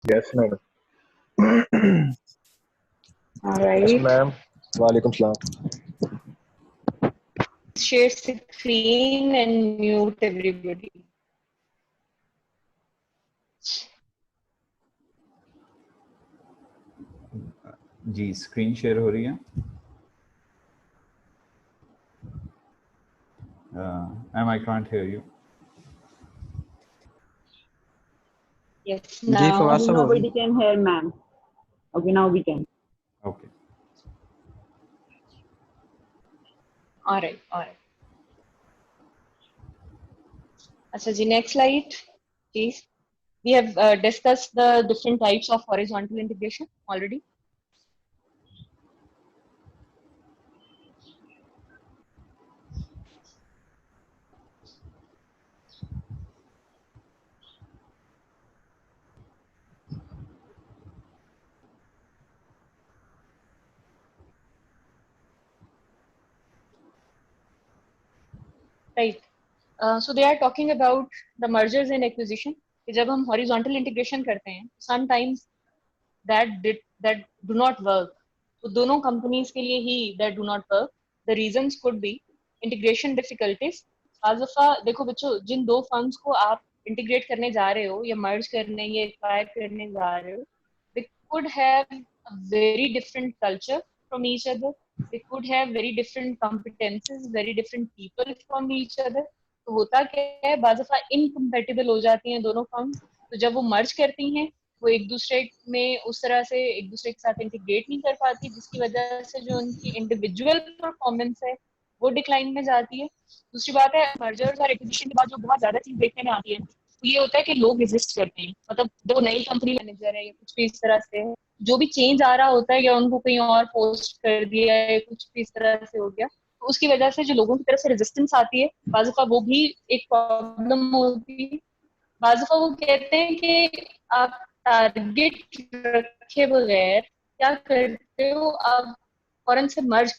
Yes, madam. All Yes, right. ma'am. Walaikum salam. Share screen and mute everybody. जी screen share हो रही है। Ma'am I can't hear you. Yes, now Nobody can hear, ma'am. Okay, now we can. Okay all right, all right. Acha ji, next slide, please. We have discussed the different types of horizontal integration already. Right. So they are talking about the mergers and acquisition. कि जब हम horizontal integration करते हैं, sometimes that do not work. तो दोनों companies के लिए ही that do not work. The reasons could be integration difficulties. आज दफा देखो बच्चों, जिन दो फर्म्स को आप इंटीग्रेट करने जा रहे हो या मर्ज करने या एक्वायर करने जा रहे हो, they could have a very different culture from each other. They could have very different competences, very different people from each other. तो होता क्या है, बाज़ दफा इनकम्पेटिबल हो जाती हैं दोनों फर्म। तो जब वो मर्ज करती हैं, वो एक दूसरे में उस तरह से एक दूसरे के साथ इंटीग्रेट नहीं कर पाती, जिसकी वजह से जो उनकी इंडिविजुअल परफॉर्मेंस है वो डिक्लाइन में जाती है। दूसरी बात है, मर्जर्स और एक्विजिशन के बाद जो बहुत ज्यादा चीज देखने में आती है, तो ये होता है कि लोग रेजिस्ट करते हैं। मतलब जो नई कंपनी मैनेजर है या कुछ भी इस तरह से है, जो भी चेंज आ रहा होता है या उनको कहीं और पोस्ट कर दिया है, कुछ भी इस तरह से हो गया, तो उसकी वजह से जो लोगों की तरफ से रेजिस्टेंस आती है, बाज़ दफा वो भी एक प्रॉब्लम होती है। बाज़ दफा वो कहते हैं कि आप टारगेट रखे बगैर क्या करते हो, आप फौरन से मर्ज।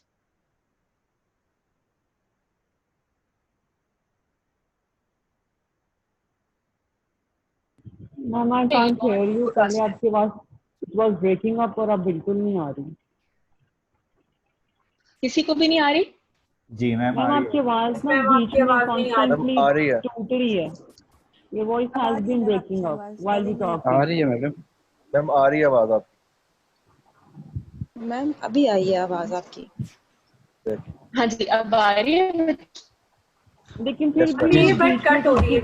Ma'am, I can't hear you. पहले आपकी आवाज it was breaking up और अब बिल्कुल नहीं आ रही। किसी को भी नहीं आ रही? जी मैम मैम आपकी आवाज ना बीच में constantly आ रही है। टूट रही है। Your voice has been breaking up while we talking. आ रही है मैडम। मैम आ रही है आवाज आपकी। मैम अभी आई है आवाज आपकी। हाँ जी, अब आ रही है। लेकिन फिर भी बट कट हो रही है,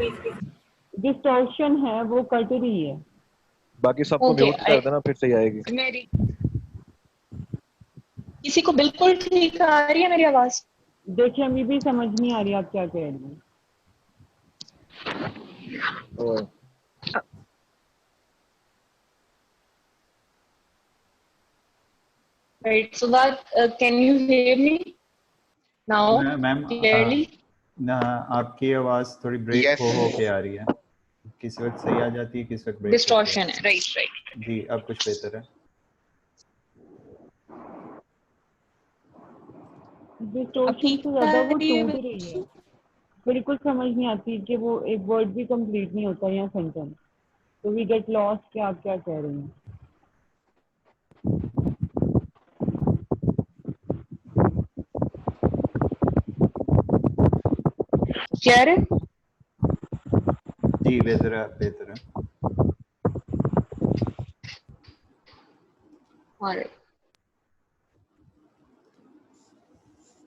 डिस्टॉर्शन है वो कट रही है। बाकी सबको म्यूट कर देना, फिर सही आएगी। मेरी किसी को बिल्कुल ठीक आ रही है मेरी आवाज? देखिए अभी भी समझ नहीं आ रही आप क्या कह रही हैं। Right, so that can you hear me now ma'am clearly? आपकी आवाज थोड़ी ब्रेक हो के आ रही है, किसी वक्त सही आ जाती है, किसी वक्त ब्रेक डिस्टॉर्शन है। राइट राइट जी, अब कुछ बेहतर है। डिस्टॉर्शन से ज्यादा वो टूट रही है, बिल्कुल समझ नहीं आती कि वो एक वर्ड भी कंप्लीट नहीं होता या सेंटेंस, तो वी गेट लॉस्ट कि आप क्या कह रही हैं। क्लियर है? जी बेहतर है, बेहतर है।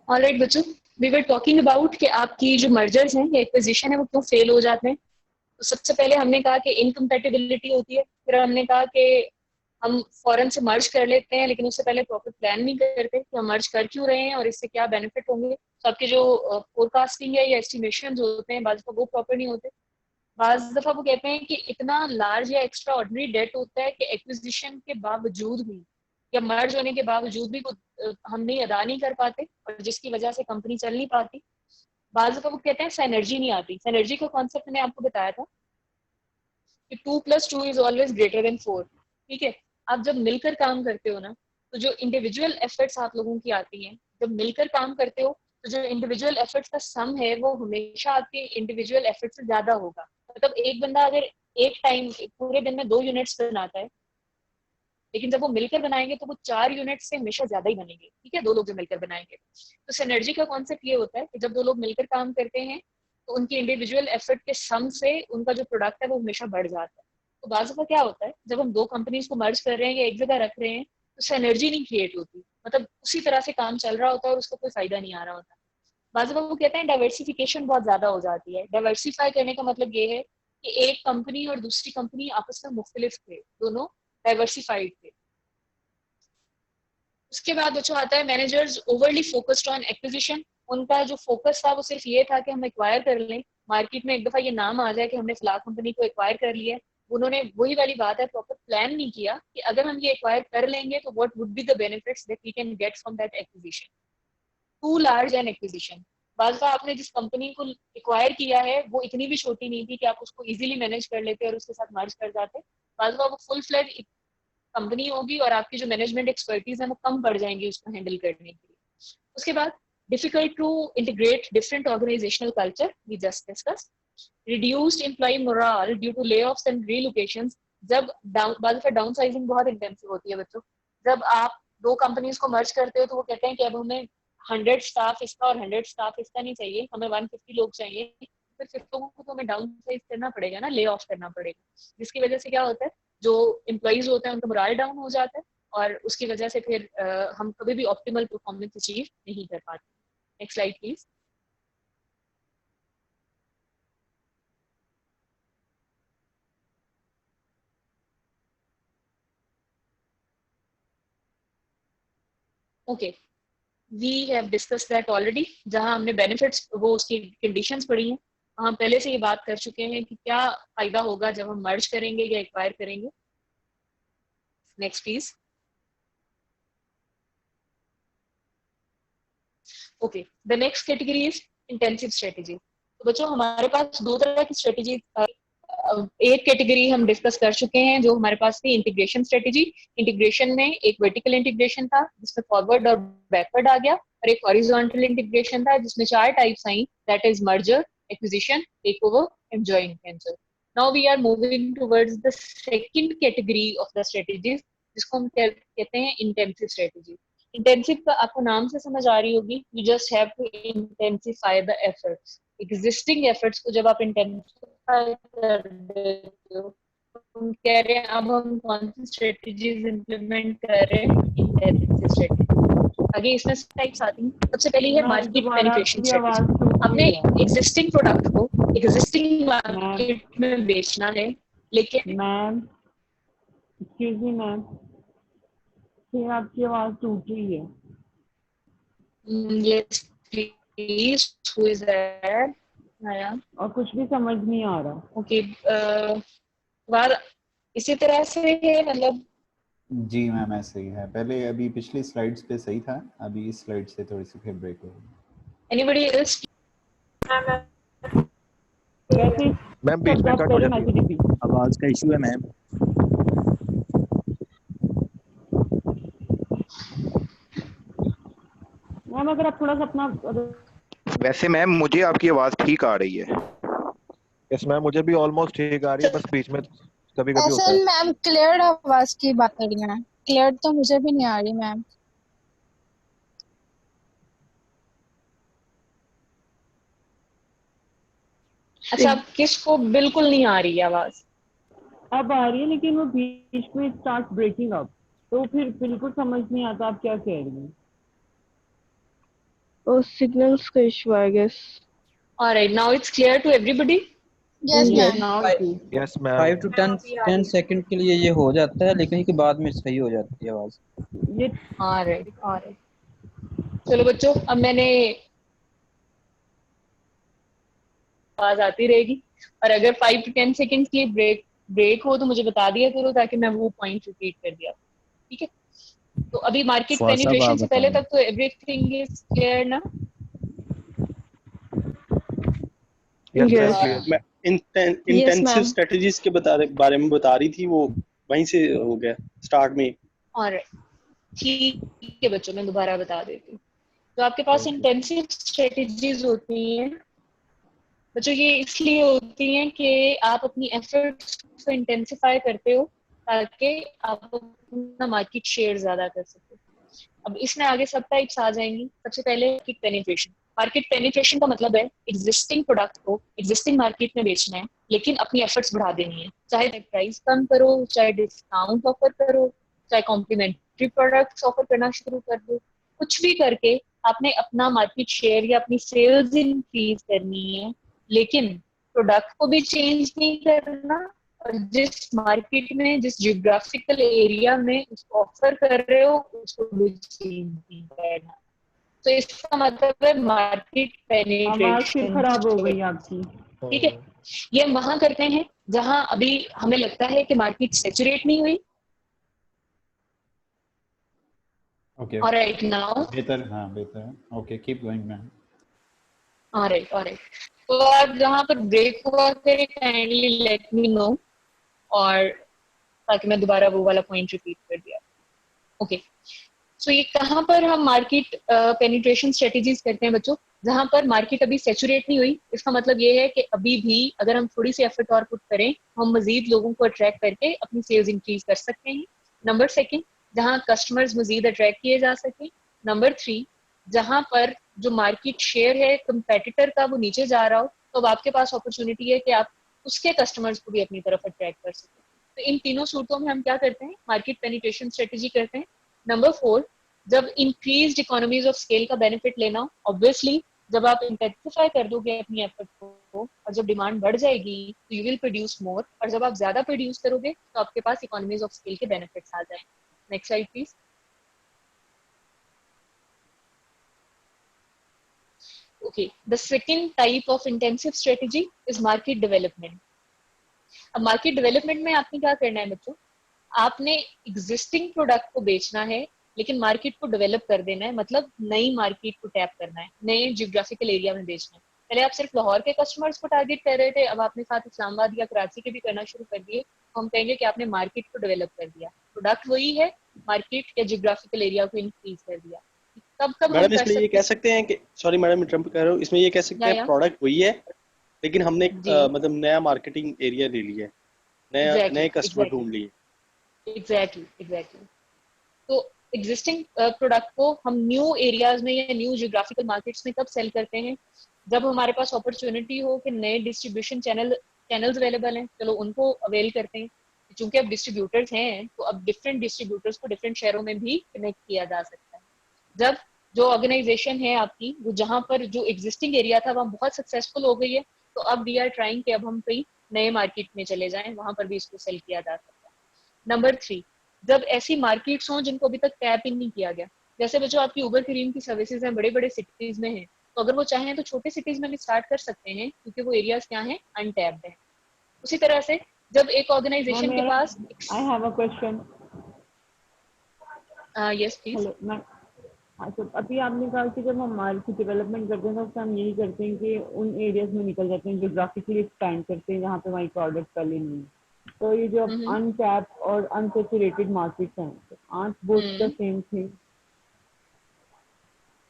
ऑलराइट बच्चों, वी वर टॉकिंग अबाउट कि आपकी जो मर्जर्स हैं या एक्विजिशन है वो क्यों फेल हो जाते हैं। तो सबसे पहले हमने कहा कि इनकम्पेटिबिलिटी होती है। फिर हमने कहा कि हम फौरन से मर्ज कर लेते हैं, लेकिन उससे पहले प्रॉपर प्लान नहीं करते कि हम मर्ज कर क्यों रहे हैं और इससे क्या बेनिफिट होंगे। तो आपके जो फोरकास्टिंग है या एस्टिमेशन होते हैं, बाज़ दफा वो प्रॉपर नहीं होते। बाज़ दफा वो कहते हैं कि इतना लार्ज या एक्स्ट्रा ऑर्डिनरी डेट होता है कि एक्विजिशन के बावजूद भी या मर्ज होने के बावजूद भी हम नहीं अदा नहीं कर पाते, और जिसकी वजह से कंपनी चल नहीं पाती। बाज़ दफा वो कहते हैं सिनर्जी नहीं आती। सिनर्जी का कॉन्सेप्ट मैंने आपको बताया था कि 2+2 इज ऑलवेज ग्रेटर देन 4। ठीक है, आप जब मिलकर काम करते हो ना, तो जो इंडिविजुअल एफर्ट्स आप लोगों की आती हैं, जब मिलकर काम करते हो तो जो इंडिविजुअल एफर्ट्स का सम है वो हमेशा आपके इंडिविजुअल एफर्ट्स से ज्यादा होगा। मतलब एक बंदा अगर एक टाइम पूरे दिन में 2 यूनिट्स बनाता है, लेकिन जब वो मिलकर बनाएंगे तो वो 4 यूनिट से हमेशा ज्यादा ही बनेंगे, ठीक है, 2 लोग जो मिलकर बनाएंगे। तो सिनर्जी का कॉन्सेप्ट ये होता है कि जब 2 लोग मिलकर काम करते हैं तो उनकी इंडिविजुअल एफर्ट के सम से उनका जो प्रोडक्ट है वो हमेशा बढ़ जाता है। तो बाज़ दफा क्या होता है, जब हम 2 कंपनीज को मर्ज कर रहे हैं या एक जगह रख रहे हैं तो सिनर्जी नहीं क्रिएट होती, मतलब उसी तरह से काम चल रहा होता है और उसको कोई फायदा नहीं आ रहा होता। बाज़ दफा वो कहते हैं डाइवर्सिफिकेशन बहुत ज्यादा हो जाती है। डाइवर्सिफाई करने का मतलब ये है कि एक कंपनी और दूसरी कंपनी आपस में मुख्तलिफ थे, दोनों डाइवर्सिफाइड थे। उसके बाद जो आता है managers overly focused on acquisition. उनका जो फोकस था वो सिर्फ ये था कि हम एक्वायर कर लें, मार्केट में एक दफा ये नाम आ जाए कि हमने फला कंपनी को एक्वायर कर लिया है। उन्होंने वही वाली बात है, प्रॉपर प्लान नहीं किया कि अगर हम ये एक्वायर कर लेंगे तो what would be the benefits that we can get from that acquisition. To large an acquisition. बाज़ आपने जिस कंपनी को एक्वायर किया है वो इतनी भी छोटी नहीं थी कि आप उसको इजीली मैनेज कर लेते और उसके साथ मर्ज कर जाते। बाज़ वो फुल फ्लेज कंपनी होगी और आपकी जो मैनेजमेंट एक्सपर्टीज है वो कम पड़ जाएंगी उसको हैंडल करने के लिए। उसके बाद difficult to integrate different organisational culture, we just discuss. Reduced employ morale due to layoffs and relocations. जब डाउन साइजिंग बहुत इंटेंसिव होती है बच्चों, जब आप 2 कंपनीज को मर्ज करते हो तो वो कहते हैं कि अब हमें 100 स्टाफ इसका और 100 स्टाफ इसका नहीं चाहिए, हमें 150 लोग चाहिए। फिर 50 लोगों को तो हमें डाउन साइज करना पड़ेगा ना, ले ऑफ करना पड़ेगा, जिसकी वजह से क्या होता है, जो एम्प्लॉइज होते हैं उनका मोरल डाउन हो जाता है और उसकी वजह से फिर हम कभी भी ऑप्टिमल परफॉर्मेंस अचीव नहीं कर पाते। Next slide please. Okay, we have discuss that already. जहां हमने बेनिफिट्स वो उसकी कंडीशंस पढ़ी हैं, हम पहले से ये बात कर चुके हैं कि क्या फायदा होगा जब हम मर्ज करेंगे या एक्वायर करेंगे। Next please. Okay, the next category is intensive strategy. तो बच्चों हमारे पास 2 तरह की स्ट्रेटेजी, एक कैटेगरी हम डिस्कस कर चुके हैं जो हमारे पास थी इंटीग्रेशन स्ट्रेटेजी। इंटीग्रेशन में एक वर्टिकल इंटीग्रेशन था जिसमें फॉरवर्ड और बैकवर्ड आ गया, और एक हॉरिजॉन्टल इंटीग्रेशन था जिसमें 4 टाइप्स आई, that is merger, acquisition, takeover and joint venture. Now we are moving towards the second category of the strategies जिसको हम कहते हैं इंटेंसिव स्ट्रेटेजी। इंटेंसिव का आपको नाम से समझ आ रही होगी, you just have to intensify the efforts. Existing efforts को जब आप इंटेंसिफाई कर देते हो, हम कह रहे हैं अब हम कौन सी स्ट्रेटजीज इंप्लीमेंट कर रहे हैं, इंटेंसिव स्ट्रेटजी। आगे इसमें टाइप्स आती हैं। सबसे पहली है मार्केट पेनिट्रेशन स्ट्रेटजी। अपने एग्जिस्टिंग प्रोडक्ट को एग्जिस्टिंग मार्केट में बेचना है, लेकिन मैम एक्सक्यूज मी मैम, फिर आपकी आवाज टूट रही है। yes please, who is there? आया और कुछ भी समझ नहीं आ रहा। ओके, बार इसी तरह से है, मतलब जी मैम ऐसे ही है, पहले अभी पिछली स्लाइड्स पे सही था, अभी इस स्लाइड से थोड़ी सी फिर ब्रेक हो गई। anybody else? कैसे मैम बीच में कट हो जाती है। आवाज का इशू है मैम। मैम अगर आप थोड़ा सा अपना वैसे मैम मुझे आपकी आवाज ठीक आ रही है। यस मैम, मुझे भी ऑलमोस्ट ठीक आ रही है, बस बीच में कभी कभी होता है। मैम क्लियर आवाज की बात कर रही हैं, क्लियर तो मुझे भी नहीं आ रही मैम। अच्छा, अब किसको बिल्कुल नहीं आ रही है आवाज? अब आ रही है लेकिन वो बीच में स्टार्ट ब्रेकिंग अप, तो फिर बिल्कुल समझ नहीं आता आप क्या कह रही हैं। Oh, signals का issue, I guess. All right, now it's clear to everybody. Yes ma'am. Now yes ma'am. 5 to 10 second के लिए ये हो जाता है, लेकिन इसके बाद में सही हो जाती है आवाज। ये All right. चलो बच्चों, अब मैंने आवाज आती रहेगी, और अगर 5 to 10 सेकंड की ब्रेक हो तो मुझे बता दिया करो ताकि मैं वो पॉइंट रिपीट कर दिया, ठीक है? तो अभी मार्केट पेनिट्रेशन से पहले तक तो एवरीथिंग इज क्लियर ना? इंटेंसिव स्ट्रेटजीज के बारे में बता रही थी, वो वहीं से हो गया स्टार्ट में। और ठीक है बच्चों, मैं दोबारा बता देती हूँ। तो आपके पास इंटेंसिव स्ट्रेटजीज होती हैं बच्चों ये इसलिए होती हैं कि आप अपनी एफर्ट्स को इंटेंसिफाई करते हो ताकि आप अपना मार्केट शेयर ज्यादा कर सको। अब इसमें आगे सब टाइप्स आ जाएंगी। सबसे पहले मार्केट पेनिट्रेशन। मार्केट पेनिट्रेशन का मतलब है एग्जिस्टिंग प्रोडक्ट को एग्जिस्टिंग मार्केट में बेचना है, लेकिन अपनी एफर्ट्स बढ़ा देनी है। चाहे प्राइस कम करो, चाहे डिस्काउंट ऑफर करो, चाहे कॉम्प्लीमेंट्री प्रोडक्ट्स ऑफर करना शुरू कर दो, कुछ भी करके आपने अपना मार्केट शेयर या अपनी सेल्स इंक्रीज करनी है, लेकिन प्रोडक्ट को भी चेंज नहीं करना और जिस मार्केट में जिस जियोग्राफिकल एरिया में उसको ऑफर कर रहे हो उसको भी चेंज नहीं करना। तो इसका मतलब है मार्केट आवाज फिर पेनिट्रेशन। खराब हो गई आपकी। ठीक है, ये हम वहां करते हैं जहां अभी हमें लगता है कि मार्केट सैचुरेट नहीं हुई। ओके ऑलराइट नाउ बेहतर, हाँ बेहतर है। Okay keep going ma'am. Alright तो आप जहां पर ब्रेक हुआ करें काइंडली लेट मी नो, और ताकि मैं दोबारा वो वाला पॉइंट रिपीट कर दिया। ओके सो ये कहाँ पर हम मार्केट पेनिट्रेशन स्ट्रेटेजीज करते हैं बच्चों, जहां पर मार्केट अभी सैचुरेट नहीं हुई। इसका मतलब ये है कि अभी भी अगर हम थोड़ी सी एफर्ट और पुट करें, हम मजीद लोगों को अट्रैक्ट करके अपनी सेल्स इंक्रीज कर सकते हैं। नंबर सेकंड, जहां कस्टमर्स मजीद अट्रैक्ट किए जा सके। नंबर थ्री, जहां पर जो मार्केट शेयर है कंपेटिटर का वो नीचे जा रहा हो, तो अब आपके पास अपॉर्चुनिटी है कि आप उसके कस्टमर्स को भी अपनी तरफ अट्रैक्ट कर सकें। तो इन तीनों सूरतों में हम क्या करते हैं, मार्केट पेनिट्रेशन स्ट्रेटेजी करते हैं। नंबर फोर, जब इंक्रीज्ड इकोनॉमीज ऑफ स्केल का बेनिफिट लेना, ऑब्वियसली जब आप इंटेंसिफाई कर दोगे अपनी एफर्ट को और जब डिमांड बढ़ जाएगी तो यू विल प्रोड्यूस मोर, और जब आप ज्यादा प्रोड्यूस करोगे तो आपके पास इकोनॉमीज ऑफ स्केल के बेनिफिट्स आ जाएंगे। Next slide please. Okay, the second type of intensive strategy is market development. अब मार्केट डेवलपमेंट में आपने क्या करना है बच्चों, आपने एग्जिस्टिंग प्रोडक्ट को बेचना है लेकिन मार्केट को डेवलप कर देना है, मतलब नई मार्केट को टैप करना है, नए जियोग्राफिकल एरिया में बेचना है। पहले आप सिर्फ लाहौर के कस्टमर्स को टारगेट कर रहे थे, अब आपने साथ इस्लामाबाद या कराची के भी करना शुरू कर दिए, तो हम कहेंगे कि आपने मार्केट को डेवलप कर दिया। प्रोडक्ट वही है, मार्केट या जियोग्राफिकल एरिया को इंक्रीज कर दिया। कब कब हम मैडम कर इसमें ये सकते कह सकते हैं कि, सॉरी मैडम इंटरप्ट कर रहा हूँ, इसमें ये कह सकते हैं या प्रोडक्ट वही है लेकिन हमने एक जी मतलब नया मार्केटिंग एरिया ले लिया है, नए कस्टमर ढूंढ लिए। एग्जैक्टली। तो एग्जिस्टिंग प्रोडक्ट को हम न्यू एरियाज में या न्यू जियोग्राफिकल मार्केट्स में कब सेल करते हैं, जब हमारे पास अपॉर्चुनिटी हो कि नए डिस्ट्रीब्यूशन चैनल्स अवेलेबल हैं, चलो उनको अवेल करते हैं। चूंकि अब डिस्ट्रीब्यूटर्स हैं तो अब डिफरेंट डिस्ट्रीब्यूटर्स को डिफरेंट शहरों में भी कनेक्ट किया जा सकता है। जब जो ऑर्गेनाइजेशन है आपकी, वो जहां पर जो एग्जिस्टिंग एरिया था वहां बहुत सक्सेसफुल हो गई है, तो अब वी आर ट्राइंग कि अब हम कहीं नए मार्केट में चले जाएं, वहां पर भी इसको सेल किया जा सकता है। नंबर थ्री, जब ऐसी मार्केट्स हों जिनको अभी तक टैप इन नहीं किया गया, जैसे बच्चों आपकी उबर करीम की सर्विसेज हैं, बड़े बड़े सिटीज में हैं, तो अगर वो चाहें तो छोटे सिटीज में भी स्टार्ट कर सकते हैं क्योंकि वो एरियाज क्या हैं, अनटैप्ड हैं। उसी तरह से जब एक ऑर्गेनाइजेशन के पास I have a question. Yes please. Hello ma'am, अच्छा अभी आपने कहा कि जब हम मार्केट डेवलपमेंट करते हैं तो हम यही करते हैं कि उन एरियाज में निकल जाते हैं, जोग्राफिकली एक्सपैंड करते हैं जहाँ पे हमारी प्रोडक्ट पहले नहीं है। तो ये जो अनटैप और अनसैचुरेटेड मार्केट्स हैं, are both the same thing?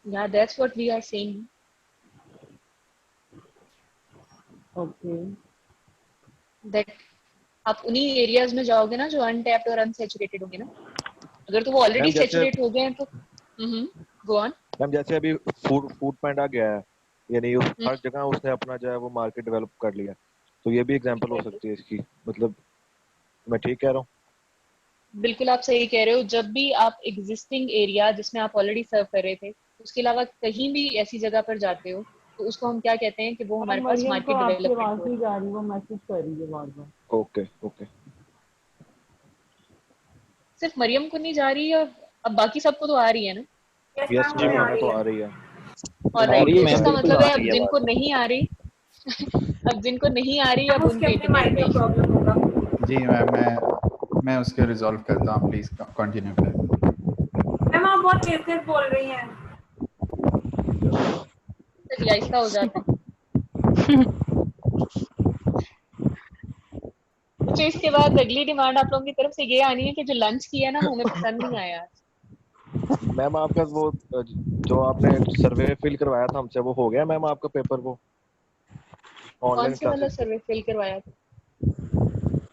या that's what we are saying. Okay, that आप उन्हीं एरियाज में जाओगे ना जो अनटैप्ड और अनसैचुरेटेड होंगे ना। अगर तो वो ऑलरेडी सैचुरेट हो गए हैं तो गो ऑन। मैम जैसे अभी फूड पांडा गया है, यानी हर जगह उसने अपना जो है वो मार्केट डेवलप कर लिया, तो ये भी एग्जांपल हो सकती है इसकी। मतलब मैं ठीक कह रहा हूँ? बिल्कुल आप सही कह रहे हो। जब भी आप एग्जिस्टिंग एरिया जिसमें आप ऑलरेडी सर्व कर रहे थे उसके अलावा कहीं भी ऐसी जगह पर जाते हो तो उसको हम क्या कहते हैं कि वो हमारे पास मार्केट डेवलपमेंट हो जा रही है, वो मैसेज कर रही है बार-बार। Okay okay. सिर्फ मरियम को नहीं जा रही है, अब बाकी सबको तो आ रही है ना? यस मैम, हमें तो आ रही है। ऑलराइट, इसका मतलब है अब जिनको नहीं आ रही अब जिनको नहीं आ रही अब उनके इंटरनेट का प्रॉब्लम होगा। जी मैम, मैं उसके रिजॉल्व करता हूँ, प्लीज कंटिन्यू करें। मैम आप बहुत तेज बोल रही हैं। चलिए आहिस्ता हो जाता है। तो इसके बाद अगली डिमांड आप लोगों की तरफ से ये आनी है कि जो लंच किया ना वो हमें पसंद नहीं आया। मैम आपका वो जो आपने सर्वे फिल करवाया था हमसे, वो हो गया मैम आपका पेपर? वो कौन ऑनलाइन से वाला क्लासेस सर्वे फिल करवाया था?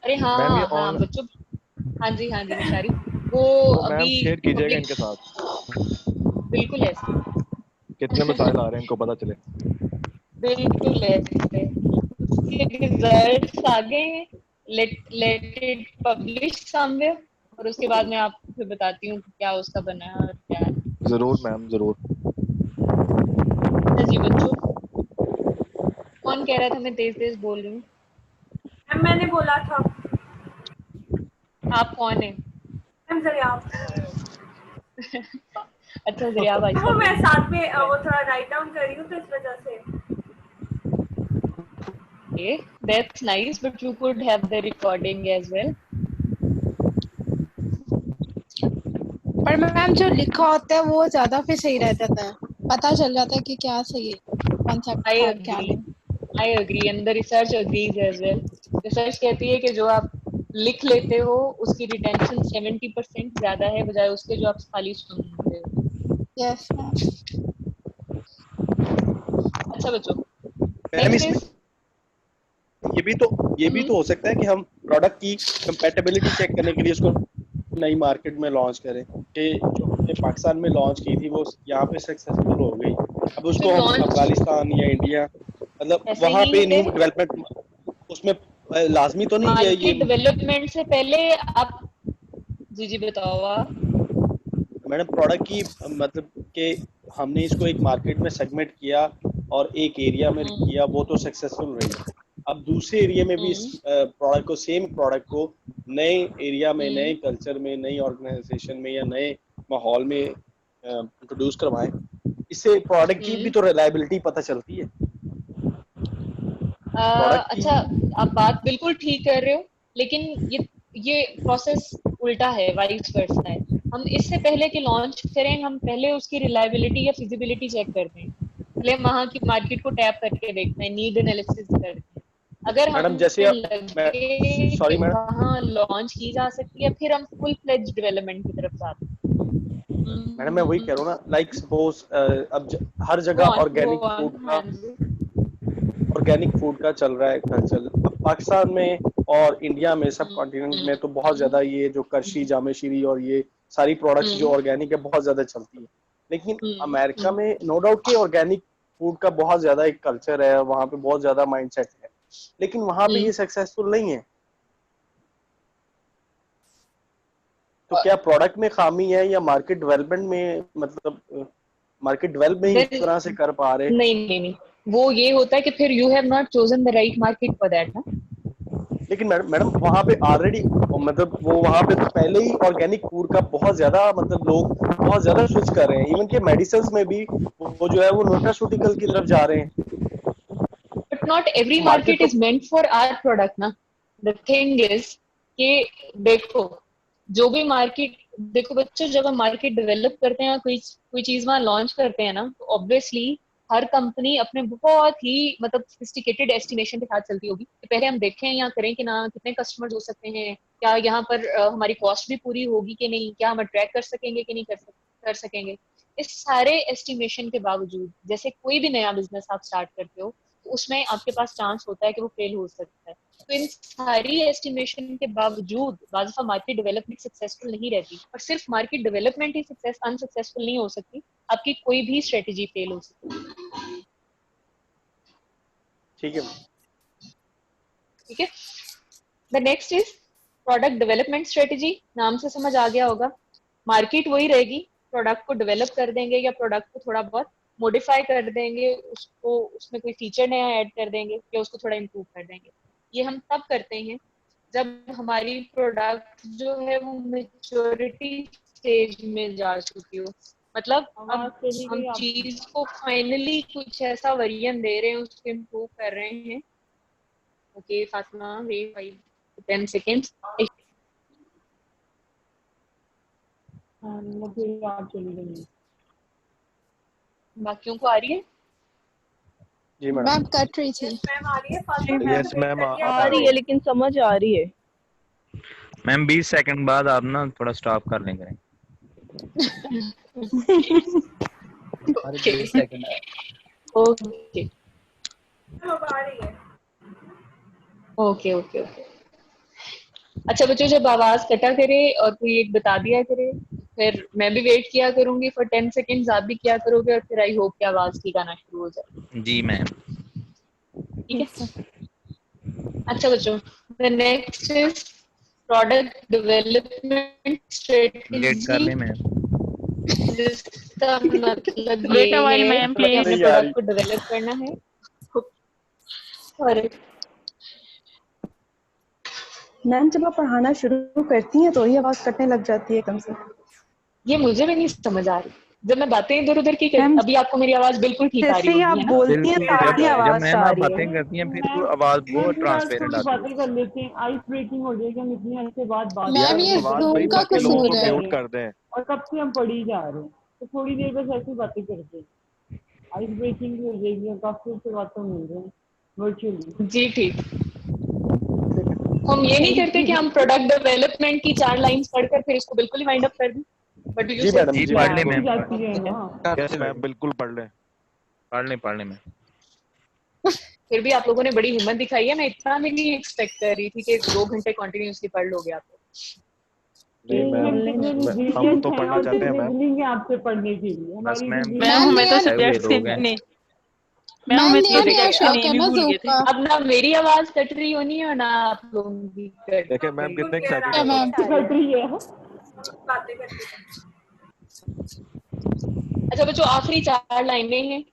अरे हाँ मैम ये हाँ ऑन बच्चों, हाँ जी निशारी, वो तो मैम अभी शेयर कीजिएगा पब्लिक, इनके साथ बिल्कुल ऐसे कितने मसाइल आ रहे हैं इनको पता चले। बिल्कुल ऐसे उसके रिजल्ट्स आ गए हैं, लेट इट पब्लिश समवेयर, और उसके बाद मैं आपको फिर बताती हूँ कि क्या उसका बना है और क्या है। जरूर मैम जरूर। अच्छा जी बच्चों, कौन कह रहा था मैं तेज तेज बोल रही हूँ? मैम मैंने बोला था। आप कौन है? मैम जरिया। अच्छा जरिया भाई वो मैं साथ में साहब, वो थोड़ा राइट डाउन कर रही हूँ तो इस वजह से। okay, that's nice, but you could have the recording as well. पर मैम जो लिखा होता है वो ज्यादा फिर सही रह जाता है, पता चल जाता है कि क्या सही कॉन्सेप्ट I था क्या agree. नहीं। I agree, and the research agrees as well. Research कहती है कि जो आप लिख लेते हो उसकी रिटेंशन 70% ज्यादा है बजाय उसके जो आप खाली सुनते हो। Yes ma'am. अच्छा बच्चों, मैम नेक्स्ट इसमें इज ये भी तो हो सकता है कि हम प्रोडक्ट की कंपैटिबिलिटी चेक करने के लिए उसको नई मार्केट में लॉन्च करें कि जो हमने पाकिस्तान में लॉन्च की थी वो यहाँ पे सक्सेसफुल हो गई, अब तो उसको हम लॉन्च अफगानिस्तान या इंडिया मतलब ऐसे वहाँ ही पे है। न्यू डेवलपमेंट उसमें लाजमी तो नहीं है ये। मार्केट डेवलपमेंट से पहले आप जी बताओ आप। मैडम प्रोडक्ट की मतलब कि हमने इसको एक मार्केट में सेगमेंट किया और एक एरिया में किया, वो तो सक्सेसफुल रही। अब दूसरे एरिया में भी इस प्रोडक्ट को सेम प्रोडक्ट को नए एरिया में, नए कल्चर में, नई ऑर्गेनाइजेशन में या नए माहौल में इंट्रोड्यूस करवाएं, इससे प्रोडक्ट की भी तो रिलायबिलिटी पता चलती है। प्रोडक्ट की अच्छा, आप बात बिल्कुल ठीक कर रहे हो, लेकिन ये प्रोसेस उल्टा है, वाइस वर्सा है। हम इससे पहले कि लॉन्च करें हम पहले उसकी रिलायबिलिटी या फिजिबिलिटी चेक करते हैं, पहले वहां की मार्केट को टैप करके देखते हैं, नीड एनालिसिस करते हैं। अगर मैडम जैसे हमें लगे कि सॉरी मैडम वहां लॉन्च की जा सकती है फिर हम फुल फ्लेज डेवलपमेंट की तरफ जाते मैडम मैं वही कह रहा हूँ ना, लाइक सपोज अब हर गो जगह ऑन हाँ जी। ऑर्गेनिक फूड का चल रहा है कल्चर। अब पाकिस्तान में और इंडिया में, सब कॉन्टिनेंट में तो बहुत ज्यादा ये जो करशी, जामेशीरी और ये सारी प्रोडक्ट्स जो ऑर्गेनिक है बहुत ज्यादा चलती है, लेकिन अमेरिका में नो डाउट कि ऑर्गेनिक फूड का बहुत ज्यादा एक कल्चर है, वहाँ पे बहुत ज्यादा माइंडसेट है, लेकिन वहाँ पे ये सक्सेसफुल नहीं है। तो क्या प्रोडक्ट में खामी है या मार्केट डेवलपमेंट में, मतलब मार्केट डेवलप नहीं इस तरह से कर पा रहे? नहीं, वो ये होता है कि फिर you have not chosen the right market for that ना। लेकिन मैडम वहाँ पे ऑलरेडी मतलब वो वहाँ पे तो पहले ही ऑर्गेनिक फूड का बहुत ज्यादा मतलब लोग बहुत ज्यादा स्विच कर रहे हैं, इवन के मेडिसिन में भी वो जो है वो न्यूट्रास्यूटिकल की तरफ जा रहे हैं। But not every market market तो is meant for our product ना। द थिंग इज कि देखो, जो भी मार्केट, देखो बच्चों, जब हम मार्केट डेवलप करते हैं, कोई चीज वहां लॉन्च करते हैं ना, तो ऑब्वियसली हर कंपनी अपने बहुत ही मतलब सोफिस्टिकेटेड एस्टिमेशन के साथ चलती होगी कि पहले हम देखें या करें कि ना कितने कस्टमर्स हो सकते हैं, क्या यहाँ पर हमारी कॉस्ट भी पूरी होगी कि नहीं, क्या हम अट्रैक्ट कर सकेंगे कि नहीं कर सकेंगे। इस सारे एस्टिमेशन के बावजूद जैसे कोई भी नया बिजनेस आप स्टार्ट करते हो तो उसमें आपके पास चांस होता है कि वो फेल हो सकता है। तो इन सारी एस्टिमेशन के बावजूद बाज़ दफा मार्केट डेवलपमेंट सक्सेसफुल नहीं रहती, और सिर्फ मार्केट डेवलपमेंट ही अनसक्सेसफुल नहीं हो सकती, आपकी कोई भी स्ट्रेटेजी फेल हो सकती है। ठीक है। ठीक है, the next is product development strategy. नाम से समझ आ गया होगा, मार्केट वही रहेगी, प्रोडक्ट को डेवलप कर देंगे या प्रोडक्ट को थोड़ा बहुत मॉडिफाई कर देंगे, उसको उसमें कोई फीचर नया ऐड कर देंगे या उसको थोड़ा इम्प्रूव कर देंगे। ये हम तब करते हैं जब हमारी प्रोडक्ट जो है वो मैच्योरिटी स्टेज में जा चुकी हो, मतलब अब हम चीज को फाइनली कुछ ऐसा वर्जन दे रहे हैं, उसको इम्प्रूव कर रहे हैं। Okay Fatima, wait 5 to 10 seconds। बाकियों को आ रही है? जी मैम कट रही थी। मैम आ रही है? यस मैम आ रही है लेकिन समझ आ रही है। मैम 20 सेकंड बाद आप ना थोड़ा स्टॉप कर लेंगे। हर 20 सेकंड ओके, अब आ रही है। Okay okay okay. अच्छा बच्चों, जब आवाज कटा करे और कोई एक बता दिया करे, फिर मैं भी वेट किया करूंगी फॉर 10 सेकेंड्स, आप भी किया करोगे, और फिर आई होप कि आवाज ठीक आना शुरू हो जाए। जी मैम। ठीक है। अच्छा बच्चों, the next is product development wait कर स्ट्रेटजी। ले मैम। जिसका मतलब Wait a ये while, है ma'am, कि हमें नहीं आ प्रोडक्ट रही। को डेवलप करना है। और मैम जब आप पढ़ाना शुरू करती हैं तो ही आवाज कटने लग जाती है एकदम से। ये मुझे भी नहीं समझ आ रही, जब मैं बातें इधर उधर की मैम अभी आपको मेरी आवाज बिल्कुल ठीक आ रही जैसे ही होगी, आप है ना? बोलती हैं बिल्कुल, साथ ही जब आवाज मैम आ आप रही है। बातें करती हैं फिर मैम वो आवाज बहुत मैम ट्रांसपेरेंट थोड़ी आती है। बातें कर लेते हैं, आइस ब्रेकिंग हो जाएगी। हम इतनी अच्छे बात यार मैम कर ये रहे आवाज हैं, जूम बड़ी का करके लोगों कसूर को है। म्यूट कर दें। और कब से हम पढ़ ही जा रहे हैं, तो थोड़ी देर बस ऐसी बातें करते हैं, आइस ब्रेकिंग भी हो जाएगी और काफी अच्छे बातें मिल रहे हैं वर्चुअली। जी ठीक। हम ये नहीं करते कि हम प्रोडक्ट डेवलपमेंट की 4 लाइंस पढ़कर फिर इसको बिल्कुल ही वाइंड अप कर दें, बट यू जी से मैडम, जी जी पढ़ ले मैडम। मैम, जाती है ना। यस मैम, बिल्कुल पढ़ लें। पढ़ ले मैम। फिर भी आप लोगों ने बड़ी हिम्मत दिखाई है, मैं इतना भी नहीं एक्सपेक्ट कर रही थी कि 2 घंटे कंटिन्यूअसली पढ़ लोगे आप लोग। नहीं मैम, हम तो पढ़ना चाहते हैं मैम। रिजनिंग है आपसे पढ़ने के लिए, बस हमारी मैम मैम हमें तो नया सब्जेक्ट हुए लोग हैं। नहीं, मैम मैम हमें नया तो नया सब्जेक्ट शौक नेम है ही ना भूल जूम गए थे। का। अब ना मेरी आवाज कट रही होनी है और ना आप लोगों की कट देखिए मैम कितने उनकी एक्साइटेड क्या है मैम? सब। कट रही है। बातें करते हैं। अच्छा बच्चों, आखिरी 4 लाइनें हैं,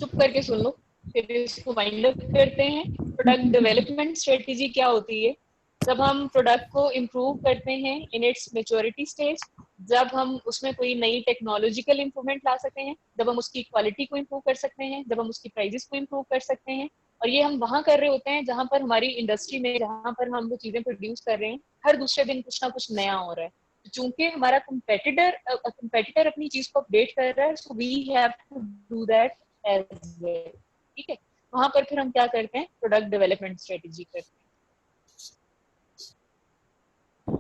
चुप करके सुन लो, फिर इसको वाइंड अप करते हैं। प्रोडक्ट डेवलपमेंट स्ट्रेटेजी क्या होती है? जब हम प्रोडक्ट को इम्प्रूव करते हैं इन इट्स मेच्योरिटी स्टेज, जब हम उसमें कोई नई टेक्नोलॉजिकल इंप्रूवमेंट ला सकते हैं, जब हम उसकी क्वालिटी को इम्प्रूव कर सकते हैं, जब हम उसकी प्राइजेस को इम्प्रूव कर सकते हैं। और ये हम वहां कर रहे होते हैं जहां पर हमारी इंडस्ट्री में, जहां पर हम वो चीजें प्रोड्यूस कर रहे हैं, हर दूसरे दिन कुछ ना कुछ नया हो रहा है। चूंकि हमारा कंपेटिटर अपनी चीज को अपडेट कर रहा है, so we have to do that as well. ठीक है, वहां पर फिर हम क्या करते हैं? प्रोडक्ट डेवलपमेंट स्ट्रेटेजी करते हैं।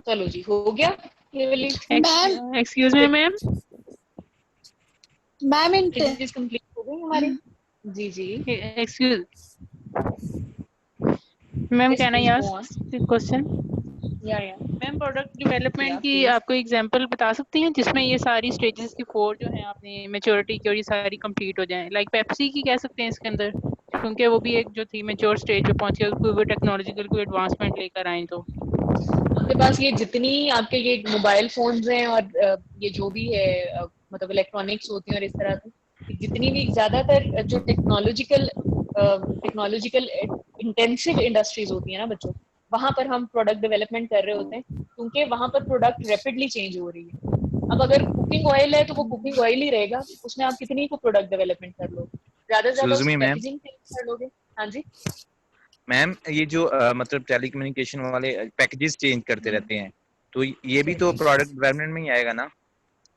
चलो जी, हो गया ये वाली ma'am excuse me ma'am, ma'am चीज कंप्लीट हो गई हमारी। जी जी, excuse ma'am, Yes, can I please go on. Ask question? या मैम प्रोडक्ट डेवलपमेंट Yeah, की please. आपको एग्जांपल बता सकती हैं जिसमें ये सारी स्टेजेस की 4 जो हैं आपने मैच्योरिटी की और ये सारी कंप्लीट हो जाएं? लाइक पेप्सी की कह सकते हैं इसके अंदर, क्योंकि वो भी एक जो थी मैच्योर स्टेज पे पहुंची है, कोई टेक्नोलॉजिकल कोई एडवांसमेंट लेकर आए तो। आपके पास ये जितनी आपके ये मोबाइल फोन्स हैं और ये जो भी है मतलब इलेक्ट्रॉनिक्स होती हैं और इस तरह की जितनी भी ज्यादातर जो टेक्नोलॉजिकल इंटेंसिव इंडस्ट्रीज होती है ना बच्चों, वहां पर हम प्रोडक्ट डेवलपमेंट कर रहे होते हैं, क्योंकि वहां पर प्रोडक्ट रैपिडली चेंज हो रही है। अब अगर कुकिंग ऑयल है तो वो कुकिंग ऑयल ही रहेगा, उसमें आप कितनी को प्रोडक्ट डेवलपमेंट कर लोगे? ज्यादा से ज्यादा Excuse me, उसकी ma'am. पैकेजिंग कर लोगे। हाँ जी मैम ये जो मतलब टेलीकम्युनिकेशन वाले पैकेजेस चेंज करते रहते हैं, तो ये भी तो प्रोडक्ट डेवलपमेंट में ही आएगा ना?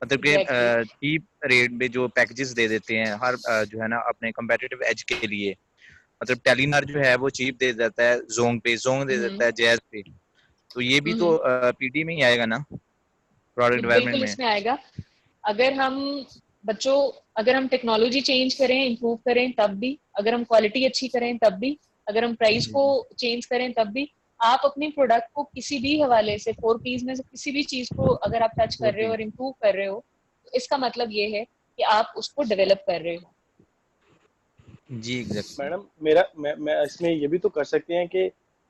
मतलब कि Exactly. चीप रेट में जो पैकेजेस दे देते हैं हर जो है ना अपने कम्पेटिटिव एज के लिए। मतलब टेलीनार जो है वो चीप दे देता है, जोंग दे देता है जैज पे, तो ये भी तो पीडी में ही आएगा ना प्रोडक्ट डेवलपमेंट बिल्कुल में? इसमें आएगा। अगर हम बच्चों, अगर हम टेक्नोलॉजी चेंज करें, इंप्रूव करें तब भी, अगर हम क्वालिटी अच्छी करें तब भी, अगर हम प्राइस को चेंज करें तब भी, आप अपने प्रोडक्ट को किसी भी हवाले से 4 Ps में से किसी भी चीज को अगर आप टच कर रहे हो और इम्प्रूव कर रहे हो, तो इसका मतलब ये है कि आप उसको डेवलप कर रहे हो। जी एग्जैक्टली। मैडम मैं इसमें ये भी तो कर सकते हैं कि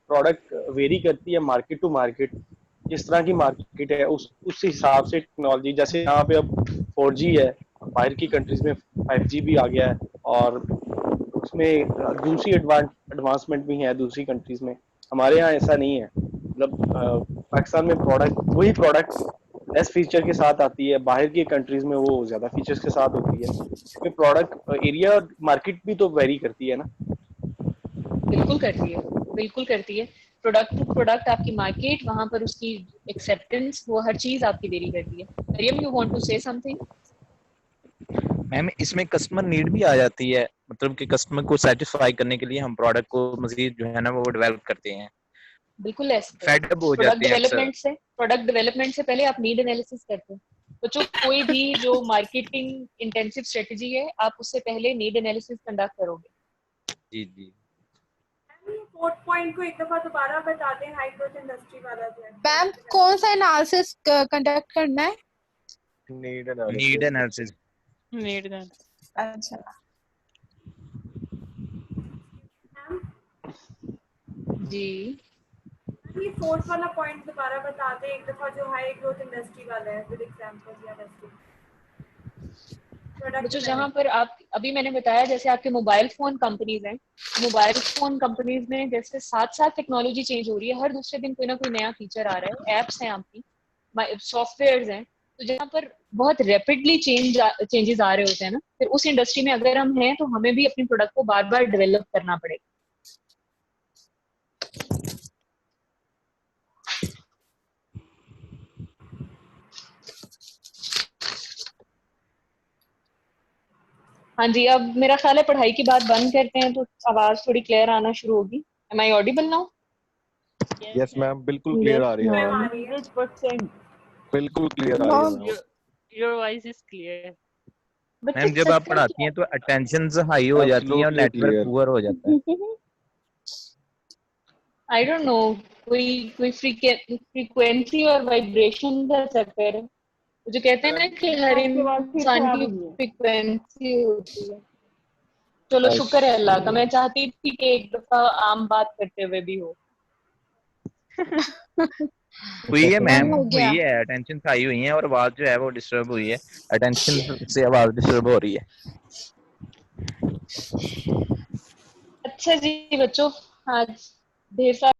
प्रोडक्ट वेरी करती है मार्केट टू मार्केट। जिस तरह की मार्केट है उस हिसाब से टेक्नोलॉजी, जैसे यहाँ पे अब 4G है, बाहर की कंट्रीज में 5G भी आ गया है, और उसमें दूसरी एडवांसमेंट भी है दूसरी कंट्रीज में। हमारे यहाँ ऐसा नहीं है। मतलब पाकिस्तान में वही प्रोडक्ट लेस फीचर के साथ आती है, बाहर की कंट्रीज में वो ज्यादा फीचर्स के साथ होती है। प्रोडक्ट एरिया और मार्केट भी तो वेरी करती है ना? बिल्कुल करती है, बिल्कुल करती है। प्रोडक्ट टू प्रोडक्ट आपकी मार्केट, वहां पर उसकी एक्सेप्टेंस, वो हर चीज आपकी वेरी करती है। Maryam, you want to say something? Ma'am इसमें कस्टमर नीड भी आ जाती है, मतलब कि कस्टमर को सेटिस्फाई करने के लिए हम प्रोडक्ट को मजीद जो है ना वो डेवलप करते हैं। बिल्कुल ऐसे फेड अप हो प्रोडक्ट जाते हैं अक्सर। डेवलपमेंट से पहले आप नीड एनालिसिस करते हैं बच्चों। कोई भी जो मार्केटिंग इंटेंसिव स्ट्रेटजी है, आप उससे पहले नीड एनालिसिस कंडक्ट करोगे। जी जी। फोर्थ पॉइंट को एक दफा दोबारा बता दें, हाई ग्रोथ इंडस्ट्री वाला जो है। मैम कौन सा एनालिसिस कंडक्ट करना है? Need need analysis. Need that. अच्छा जी ये फोर्थ वाला पॉइंट दोबारा बता दें एक दफा, जो हाई ग्रोथ इंडस्ट्री वाला है, विद एग्जांपल्स या वैसे बच्चों, जहाँ पर आप अभी मैंने बताया जैसे आपके मोबाइल फोन कंपनीज हैं, मोबाइल फोन कंपनीज में जैसे साथ साथ टेक्नोलॉजी चेंज हो रही है, हर दूसरे दिन कोई ना कोई नया फीचर आ रहा है, एप्स हैं आपकी, सॉफ्टवेयर्स हैं, तो जहाँ पर बहुत रैपिडली चेंजेस आ रहे होते हैं ना, फिर उस इंडस्ट्री में अगर हम हैं तो हमें भी अपने प्रोडक्ट को बार बार डेवलप करना पड़ेगा। हाँ जी, अब मेरा ख्याल है पढ़ाई की बात बंद करते हैं तो आवाज थोड़ी क्लियर आना शुरू होगी। Am I audible now? Yes ma'am, बिल्कुल क्लियर आ रही है मैम, 100% बिल्कुल क्लियर आ रही है ma'am. Your voice is clear. Ma'am जब आप पढ़ाती हैं तो अटेंशन हाई हो जाती है और नेटवर्क पुअर हो जाता है। आई डोंट नो, कोई फ्रीक्वेंसी और वाइब्रेशन का चक्कर है, जो कहते हैं ना कि हर इंसान की फ्रीक्वेंसी होती है। चलो शुक्र है अल्लाह का, मैं चाहती थी कि एक दफा आम बात करते हुए भी हो। हुई है मैम, हुई है, अटेंशन हाई हुई है और आवाज जो है वो डिस्टर्ब हुई है, अटेंशन से आवाज डिस्टर्ब हो रही है। अच्छा जी बच्चों, आज ढेर सारा